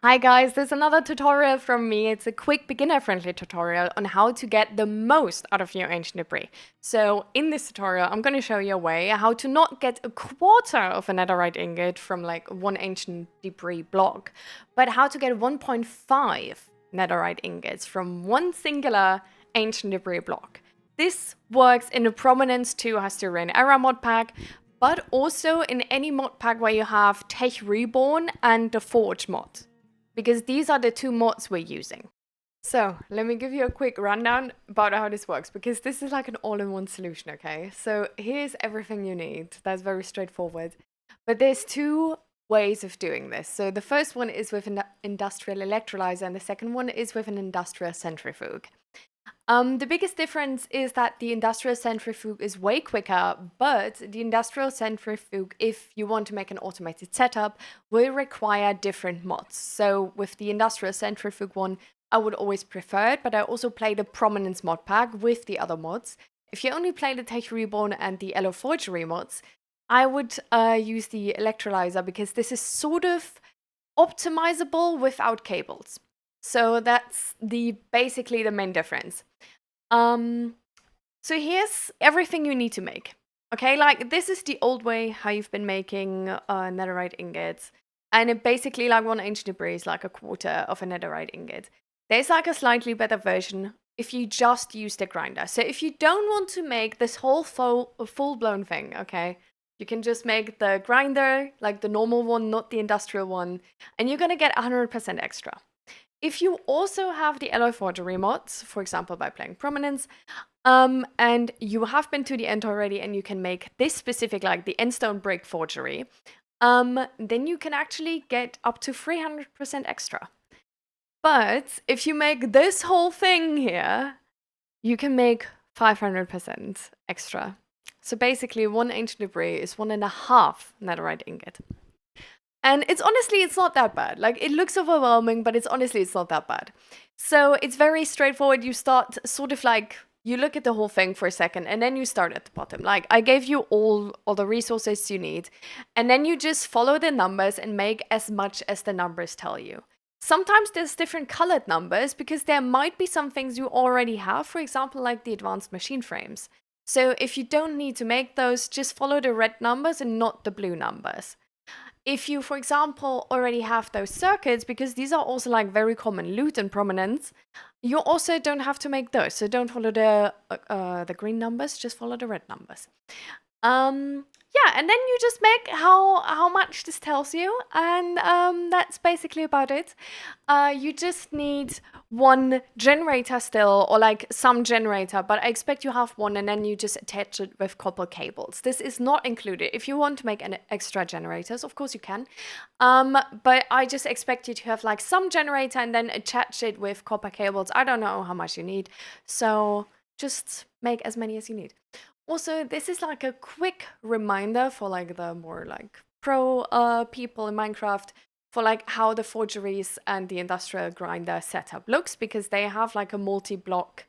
Hi guys, there's another tutorial from me. It's a quick beginner-friendly tutorial on how to get the most out of your ancient debris. So in this tutorial, I'm going to show you a way how to not get a quarter of a netherite ingot from like one ancient debris block, but how to get 1.5 netherite ingots from one singular ancient debris block. This works in the Prominence 2 Historian Era mod pack, but also in any mod pack where you have TechReborn and the Forge mod, because these are the two mods we're using. So let me give you a quick rundown about how this works, because this is like an all-in-one solution, okay? So here's everything you need. That's very straightforward. But there's two ways of doing this. So the first one is with an industrial electrolyzer, and the second one is with an industrial centrifuge. The biggest difference is that the industrial centrifuge is way quicker, but the industrial centrifuge, if you want to make an automated setup, will require different mods. So with the industrial centrifuge one, I would always prefer it, but I also play the Prominence mod pack with the other mods. If you only play the TechReborn and the Alloy Forgery mods, I would use the electrolyzer, because this is sort of optimizable without cables. So that's basically the main difference. So here's everything you need to make. Okay, like this is the old way how you've been making netherite ingots. And it basically, like, one ancient debris is like a quarter of a netherite ingot. There's like a slightly better version if you just use the grinder. So if you don't want to make this whole full-blown thing, okay, you can just make the grinder, like the normal one, not the industrial one, and you're gonna get 100% extra. If you also have the Alloy Forgery mods, for example, by playing Prominence, and you have been to the end already and you can make this specific, like the endstone brick forgery, then you can actually get up to 300% extra. But if you make this whole thing here, you can make 500% extra. So basically, one ancient debris is 1.5 netherite ingot. And it's not that bad. Like, it looks overwhelming, but it's not that bad. So it's very straightforward. You start sort of like, you look at the whole thing for a second, and then you start at the bottom. Like, I gave you all the resources you need, and then you just follow the numbers and make as much as the numbers tell you. Sometimes there's different colored numbers, because there might be some things you already have, for example, like the advanced machine frames. So if you don't need to make those, just follow the red numbers and not the blue numbers. If you, for example, already have those circuits, because these are also like very common loot and Prominence, you also don't have to make those. So don't follow the green numbers, just follow the red numbers. Yeah, and then you just make how much this tells you, and that's basically about it. You just need one generator still, or like some generator, but I expect you have one, and then you just attach it with copper cables. This is not included. If you want to make an extra generators, of course you can, but I just expect you to have like some generator and then attach it with copper cables. I don't know how much you need, so just make as many as you need. Also, this is like a quick reminder for like the more like pro people in Minecraft, for like how the forgeries and the industrial grinder setup looks, because they have like a multi-block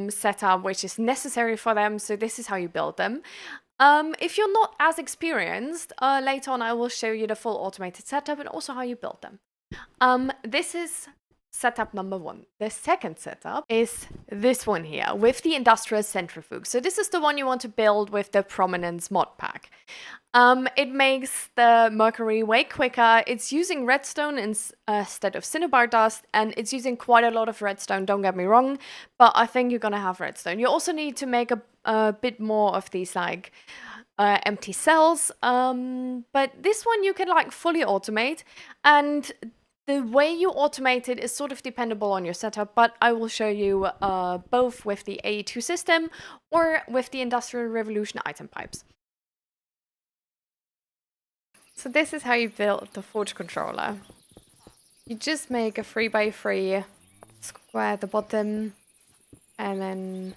setup which is necessary for them. So this is how you build them. If you're not as experienced, later on I will show you the full automated setup and also how you build them. This is setup number one. The second setup is this one here with the industrial centrifuge. So this is the one you want to build with the Prominence mod pack. It makes the mercury way quicker. It's using redstone instead of cinnabar dust, and it's using quite a lot of redstone, don't get me wrong, but I think you're gonna have redstone. You also need to make a bit more of these like empty cells, but this one you can like fully automate, and the way you automate it is sort of dependable on your setup, but I will show you both with the Ae2 system or with the Industrial Revolution item pipes. So this is how you build the Forge controller. You just make a 3x3 square at the bottom, and then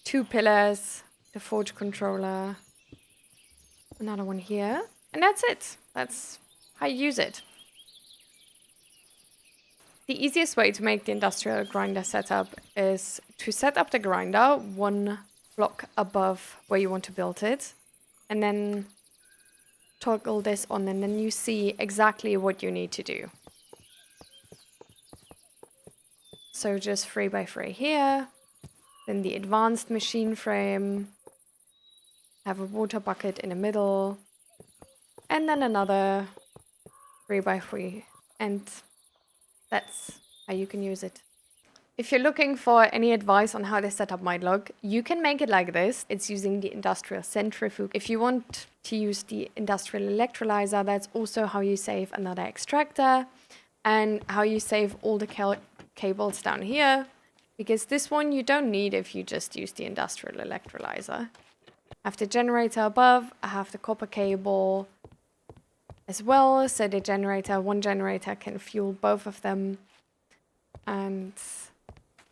2 pillars, the Forge controller, another one here, and that's it. That's how you use it. The easiest way to make the industrial grinder setup is to set up the grinder one block above where you want to build it, and then toggle this on, and then you see exactly what you need to do. So just 3x3 here. Then the advanced machine frame. Have a water bucket in the middle. And then another 3x3. And that's how you can use it. If you're looking for any advice on how this setup might look, you can make it like this. It's using the industrial centrifuge. If you want to use the industrial electrolyzer, that's also how you save another extractor and how you save all the cables down here. Because this one you don't need if you just use the industrial electrolyzer. I have the generator above, I have the copper cable as well, so the one generator can fuel both of them. And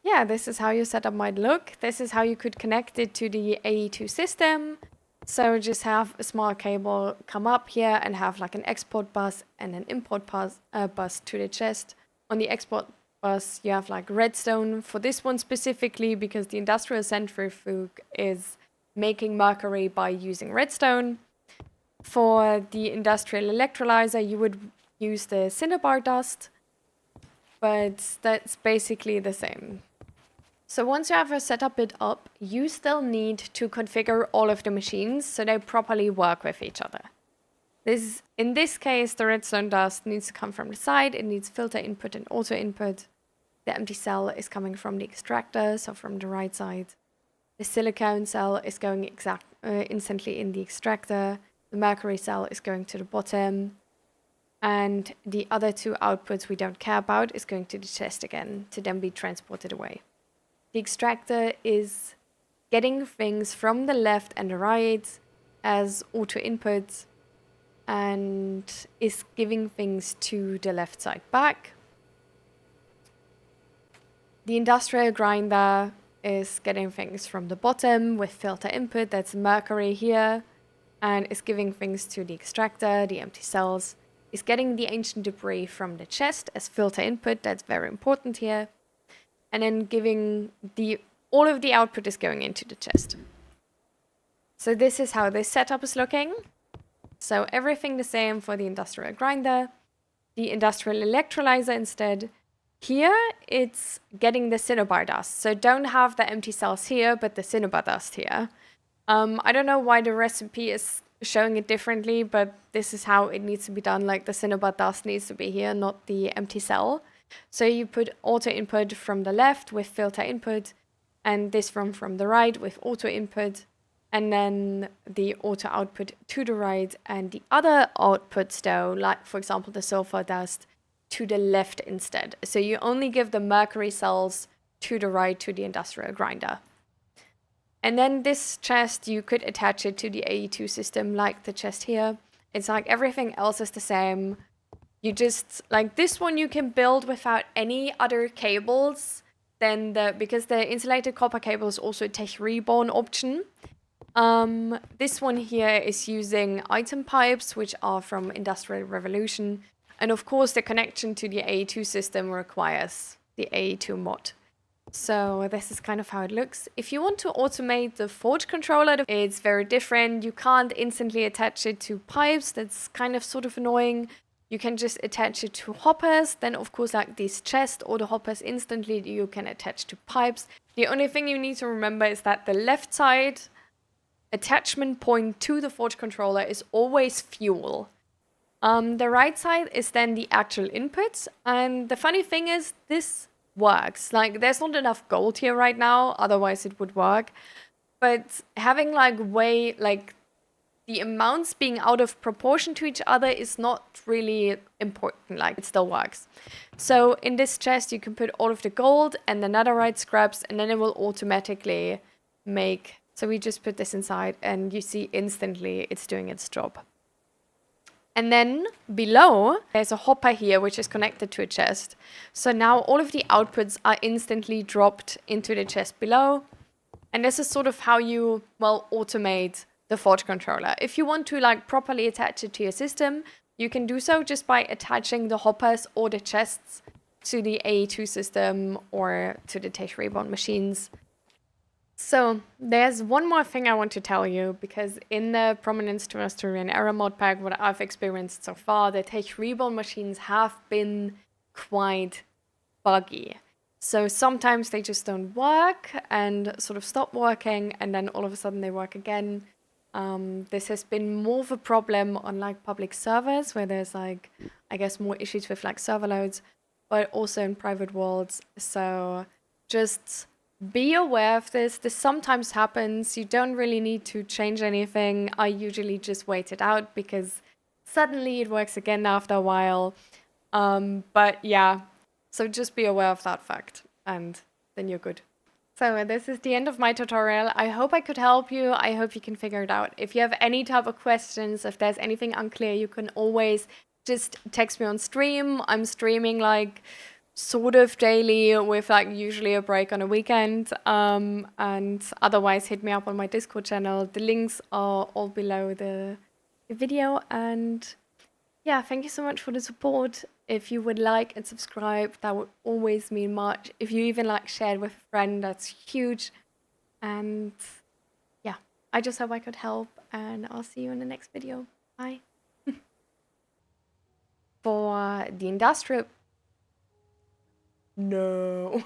yeah, this is how your setup might look. This is how you could connect it to the Ae2 system. So just have a small cable come up here and have like an export bus and an import bus to the chest. On the export bus, you have like redstone for this one specifically because the industrial centrifuge is making mercury by using redstone. For the industrial electrolyzer, you would use the cinnabar dust, but that's basically the same. So once you have a setup bit up, you still need to configure all of the machines so they properly work with each other. In this case, the redstone dust needs to come from the side. It needs filter input and auto input. The empty cell is coming from the extractor, so from the right side. The silicone cell is going instantly in the extractor. The mercury cell is going to the bottom. And the other two outputs we don't care about is going to the chest again to then be transported away. The extractor is getting things from the left and the right as auto inputs and is giving things to the left side back. The industrial grinder is getting things from the bottom with filter input, that's mercury here, and is giving things to the extractor, the empty cells, is getting the ancient debris from the chest as filter input, that's very important here, and then giving all of the output is going into the chest. So this is how this setup is looking. So everything the same for the industrial grinder, the industrial electrolyzer instead. Here, it's getting the cinnabar dust. So don't have the empty cells here, but the cinnabar dust here. I don't know why the recipe is showing it differently, but this is how it needs to be done. Like the cinnabar dust needs to be here, not the empty cell. So you put auto input from the left with filter input, and this from the right with auto input, and then the auto output to the right, and the other outputs though, like for example the sulfur dust, to the left instead. So you only give the mercury cells to the right to the industrial grinder. And then this chest, you could attach it to the Ae2 system like the chest here. It's like everything else is the same. You just, like this one you can build without any other cables than because the insulated copper cable is also a TechReborn option. This one here is using item pipes, which are from Industrial Revolution. And of course, the connection to the Ae2 system requires the Ae2 mod. So this is kind of how it looks. If you want to automate the forge controller, it's very different. You can't instantly attach it to pipes. That's kind of sort of annoying. You can just attach it to hoppers. Then, of course, like these chests or the hoppers instantly you can attach to pipes. The only thing you need to remember is that the left side attachment point to the forge controller is always fuel. The right side is then the actual inputs. And the funny thing is, this works. Like, there's not enough gold here right now, otherwise it would work. But having the amounts being out of proportion to each other is not really important. Like, it still works. So in this chest, you can put all of the gold and the netherite scraps, and then it will automatically make. So we just put this inside, and you see instantly it's doing its job. And then below, there's a hopper here, which is connected to a chest. So now all of the outputs are instantly dropped into the chest below. And this is sort of how you, automate the forge controller. If you want to properly attach it to your system, you can do so just by attaching the hoppers or the chests to the Ae2 system or to the TechReborn machines. So there's one more thing I want to tell you, because in the Prominence to Asturian Era modpack, what I've experienced so far, the TechReborn machines have been quite buggy. So sometimes they just don't work and sort of stop working, and then all of a sudden they work again. This has been more of a problem on like public servers where there's like, I guess, more issues with like server loads, but also in private worlds. So just be aware of this. This sometimes happens. You don't really need to change anything. I usually just wait it out because suddenly it works again after a while. But yeah, so just be aware of that fact and then you're good. So this is the end of my tutorial. I hope I could help you. I hope you can figure it out. If you have any type of questions, if there's anything unclear, you can always just text me on stream. I'm streaming like sort of daily with like usually a break on a weekend. And otherwise hit me up on my Discord channel. The links are all below the video. And yeah, thank you so much for the support. If you would like and subscribe, that would always mean much. If you even like shared with a friend, that's huge. And yeah, I just hope I could help, and I'll see you in the next video. Bye. For the industrial... No.